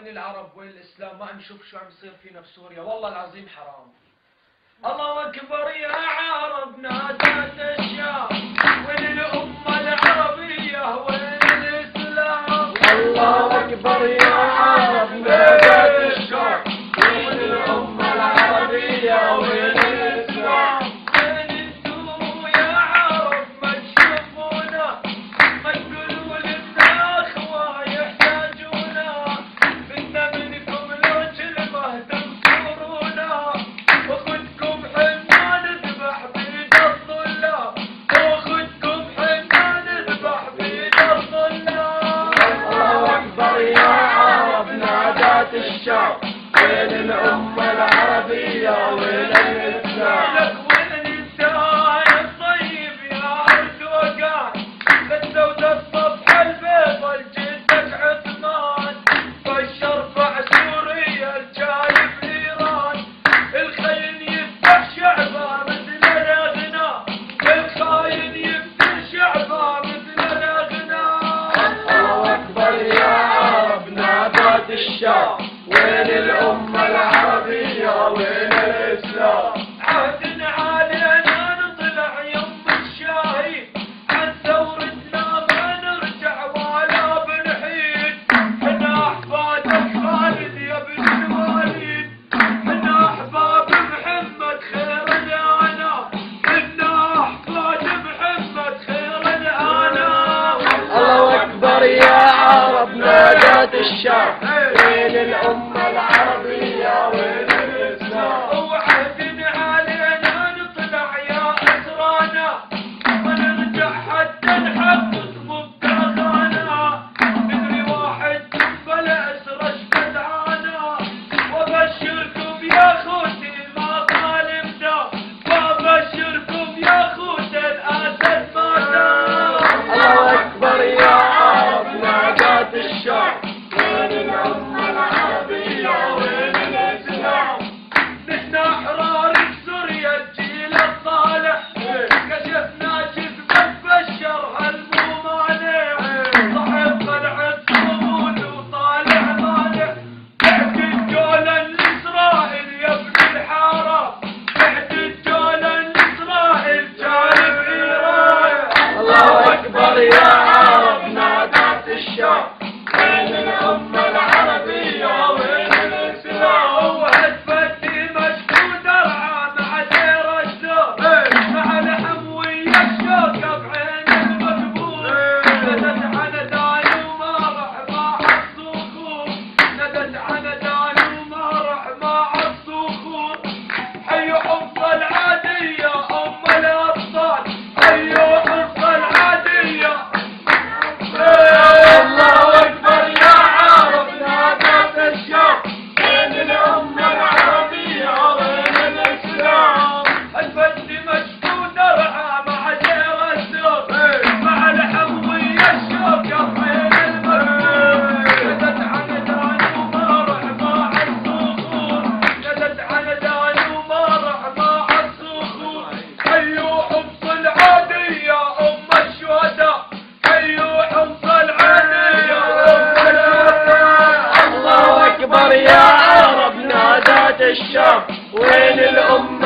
وين العرب وين الإسلام؟ ما نشوف شو عم يصير فينا بسوريا، والله العظيم حرام. الله أكبر يا عرب نادت الشام، وين الأمة العربية وين الإسلام؟ الله أكبر يا عرب نادت الشام، وين الأمة العربية وين الإسلام؟ وين انتو يا عرب ما تشوفونا؟ ما تقولوا لنا أخوة يحتاجونا، بدنا منكم لو كلمة تنصرونا، وخدكم حنا نذبح بيد الظلام، وخدكم حنا نذبح بيد الظلام. الله أكبر يا عرب نادت الشام، وين الأمة العربية وين الإسلام؟ لك وين انت يا الطيب يا أردوغان؟ بالسودة الصفحة البيضة لجدك عثمان، فالشرفع سوريا الجاي بإيران، الخاين يفتح شعبه مثل الأغنام، الخاين يفتح شعبه مثل الأغنام. الله أكبر يا عرب نادت الشام، وين الأمة العربية وين الإسلام؟ عهد علينا نطلع يوم الشاهين، عن ثورتنا ما نرجع ولا بنحيد، حنا أحفادك خالد يا ابن الوالد، حنا أحباب محمد خير الأنام، حنا أحفاد محمد خير الأنام. الله أكبر يا عرب نادت الشام، وين الأمة العربية وين الإسلام؟ وعهد علينا نطلع يا أسرانا، ما نرجع حتى نحقق مبتغانا، ندري واحد بلا أسرى اشقد عانا، وأبشركم يا خوتي ما ظالمنا، وأبشركم يا خوتي الأسد ما دام. الله أكبر يا عرب نادت الشام، وين الأمة العربية وين الإسلام؟ نحن أحرار بسوريا الجيل الصالح، كشفنا كذبة بشر هالمو مانع، صاحب قلعة صمود وطالع طالع، بعد الجولة لإسرائيل يا ابن الحارة، بعد الجولة لإسرائيل جاي بإيران. الله أكبر يا عرب نادت الشام، وين الأمة العربية وين الإسلام؟ وهدفت دمشق ودرعا مع دير الزور، مع الحموية الشوكة بعين المقبول، ندت عندان وما رح مع الصخور، ندت عندان وما رح مع الصخور. حيوا حفظ العادية أم الأبطال، حيوا حفظ العادية. الله أكبر يا عرب نادت الشام، وين الأمة العربية وين الإسلام؟ هدفت دمشق ودرعا مع دير الزور، مع الحموية الشوكة بين المقبول، ندت عندان وما رح مع الصخور، ندت عندان وما رح مع الصخور. حيوا حفظ العادية أم الشهداء، حيوا حفظ العادية أم الشهداء. الله أكبر يا عرب نادت الشام، وين الأمة